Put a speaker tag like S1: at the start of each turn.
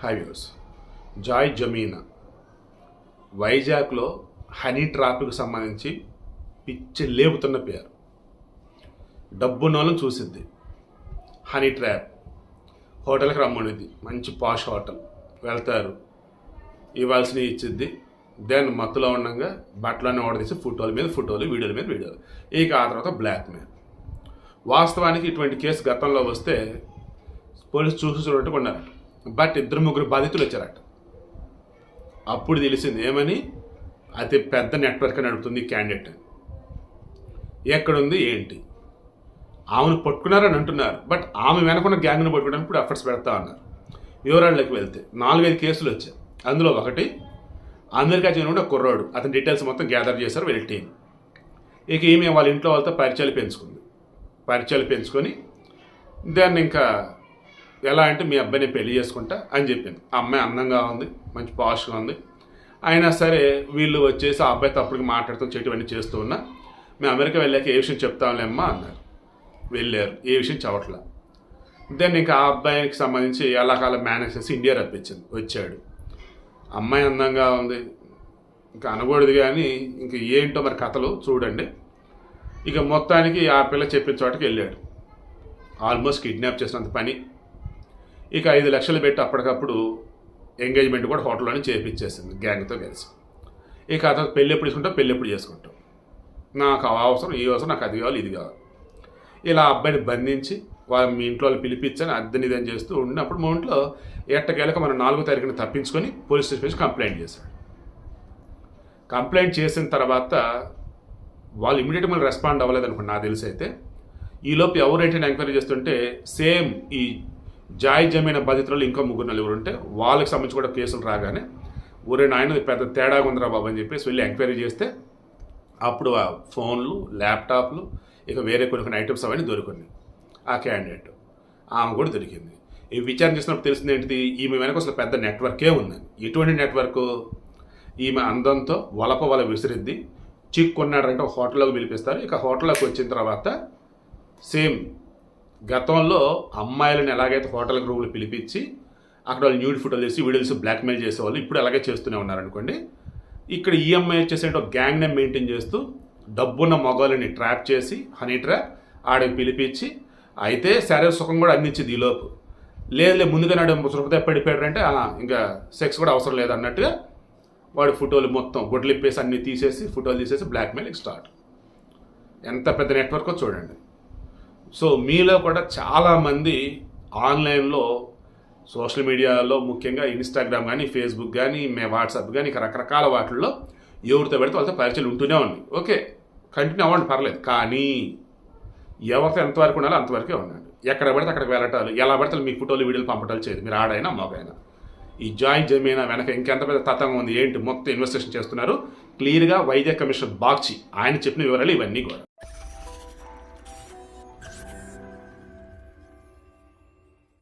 S1: Hi viewers. Joy జమీనా వైజాగ్లో honey ట్రాప్కి సంబంధించి పిచ్చి లేపుతున్న పేరు. డబ్బున్నోళ్ళని చూసిద్ది. హనీ ట్రాప్ హోటల్కి రమ్మనిది, మంచి పాష్ హోటల్ వెళ్తారు, ఇవ్వాల్సినవి ఇచ్చిద్ది. దెన్ మత్తులో ఉండగా బట్టలన్నీ ఓడదీసి ఫోటోలు వీడియోల మీద వీడియోలు. ఇక ఆ తర్వాత బ్లాక్మెయిల్. వాస్తవానికి ఇటువంటి కేసు గతంలో వస్తే పోలీసు చూసి ఉన్నారు. బట్ 2-3 బాధితులు వచ్చారట. అప్పుడు తెలిసింది ఏమని, అతి పెద్ద నెట్వర్క్ నడుపుతుంది క్యాండిడేట్. ఎక్కడుంది ఏంటి, ఆమెను పట్టుకున్నారని అంటున్నారు. బట్ ఆమె వెనకున్న గ్యాంగ్ను పట్టుకోవడానికి ఇప్పుడు ఎఫర్ట్స్ పెడతా ఉన్నారు. వివరాల్లోకి వెళ్తే 4-5 కేసులు వచ్చాయి. అందులో ఒకటి అమెరికా చెందిన కుర్రాడు. అతని డీటెయిల్స్ మొత్తం గ్యాదర్ చేశారు వీళ్ళ టీం. ఇక ఈమె వాళ్ళ ఇంట్లో వాళ్ళతో పరిచయాలు పెంచుకొని దాన్ని ఇంకా ఎలా అంటే మీ అబ్బాయిని పెళ్లి చేసుకుంటా అని చెప్పింది. ఆ అమ్మాయి అందంగా ఉంది, మంచి పాష్గా ఉంది. అయినా సరే వీళ్ళు వచ్చేసి ఆ అబ్బాయి తప్పుడుకి మాట్లాడుతూ చెట్టువన్నీ చేస్తూ ఉన్నా, మేము అమెరికా వెళ్ళాక ఏ విషయం చెప్తాంలేమ్మా అన్నారు. వెళ్ళారు, ఏ విషయం చెప్పట్లా. దెన్ ఇంకా ఆ అబ్బాయికి సంబంధించి ఎలా కాలం మేనేజ్ చేసి ఇండియా రప్పించింది. వచ్చాడు, అమ్మాయి అందంగా ఉంది, ఇంకా అనకూడదు కానీ ఇంక ఏంటో మరి కథలు చూడండి. ఇక మొత్తానికి ఆ పిల్ల చెప్పిన చోటకి వెళ్ళాడు. ఆల్మోస్ట్ కిడ్నాప్ చేసినంత పని. ఇక 5 లక్షలు పెట్టి అప్పటికప్పుడు ఎంగేజ్మెంట్ కూడా హోటల్లోనే చేయించేసింది గ్యాంగ్తో కలిసి. ఇక అతను పెళ్ళి ఎప్పుడు చేసుకుంటాం, నాకు అవసరం, ఈ అవసరం, నాకు అది కావాలి, ఇది కావాలి. ఇలా అబ్బాయిని బంధించి మీ ఇంట్లో వాళ్ళు పిలిపించని అద్దెనిదని చేస్తూ ఉన్నప్పుడు మా ఇంట్లో ఎట్టకేలకు మన 4వ తారీఖున తప్పించుకొని పోలీస్ స్టేషన్ కంప్లైంట్ చేశాడు. కంప్లైంట్ చేసిన తర్వాత వాళ్ళు ఇమీడియట్గా మళ్ళీ రెస్పాండ్ అవ్వలేదు అనుకోండి, నాకు తెలిసి. అయితే ఈలోపు ఎవరైతే ఎంక్వైరీ చేస్తుంటే సేమ్ ఈ జాయ్ జమీనా బాధితులు ఇంకా 3-4 ఉంటే వాళ్ళకి సంబంధించి కూడా కేసులు రాగానే ఊరే నాయన పెద్ద తేడాగా ఉందిరా బాబు అని చెప్పేసి వెళ్ళి ఎంక్వైరీ చేస్తే అప్పుడు ఆ ఫోన్లు, ల్యాప్టాప్లు, ఇక వేరే కొన్ని ఐటమ్స్ అవన్నీ దొరికింది. ఆ క్యాండిడేట్ ఆమె కూడా దొరికింది. ఈ విచారణ చేసినప్పుడు తెలిసింది ఏంటిది, ఈమె వెనక అసలు పెద్ద నెట్వర్కే ఉందని. ఎటువంటి నెట్వర్క్, ఈమె అందంతో వల విసిరిద్ది. చిక్కున్నాడంటే హోటల్లోకి పిలిపిస్తారు. ఇక హోటల్లోకి వచ్చిన తర్వాత సేమ్ గతంలో అమ్మాయిలను ఎలాగైతే హోటల్ రూమ్లు పిలిపించి అక్కడ వాళ్ళు న్యూడ్ ఫోటోలు చేసి వీడియోస్ బ్లాక్మెయిల్ చేసేవాళ్ళు, ఇప్పుడు అలాగే చేస్తూనే ఉన్నారనుకోండి. ఇక్కడ ఈ అమ్మాయి వచ్చేసి ఒక గ్యాంగ్నే మెయింటైన్ చేస్తూ డబ్బున్న మగవాళ్ళని ట్రాప్ చేసి హనీ ట్రాప్ ఆడికి పిలిపించి, అయితే శారీరక సుఖం కూడా అందించింది. ఈలోపు లేదు ముందుగా నాడు సుఖత పడిపోయాడంటే ఇంకా సెక్స్ కూడా అవసరం లేదన్నట్టుగా వాడు ఫోటోలు మొత్తం గుడ్లిప్పేసి అన్నీ తీసేసి ఫోటోలు తీసేసి బ్లాక్మెయిల్ స్టార్ట్. ఎంత పెద్ద నెట్వర్కో చూడండి. సో మీలో కూడా చాలామంది ఆన్లైన్లో సోషల్ మీడియాలో ముఖ్యంగా ఇన్స్టాగ్రామ్ కానీ, ఫేస్బుక్ కానీ, వాట్సాప్ కానీ, ఇక రకరకాల వాటిల్లో ఎవరితో పెడితే వాళ్ళతో పరిచయాలు ఉంటూనే ఉన్నాయి. ఓకే, కంటిన్యూ అవ్వండి, పర్లేదు. కానీ ఎవరితో ఎంతవరకు ఉండాలో అంతవరకే ఉండండి. ఎక్కడ పడితే అక్కడికి వెళ్ళటాలు, ఎలా పడితే మీకు ఫోటోలు వీడియోలు పంపటాలు చేయదు. మీరు ఆడైనా మగైనా. ఈ జాయ్ జమీనా వెనక ఇంకెంత పెద్ద తతంగం ఉంది ఏంటి మొత్తం ఇన్వెస్టిగేషన్ చేస్తున్నారు. క్లియర్గా వైజాగ్ కమిషనర్ బాగ్చి ఆయన చెప్పిన వివరాలు ఇవన్నీ కూడా.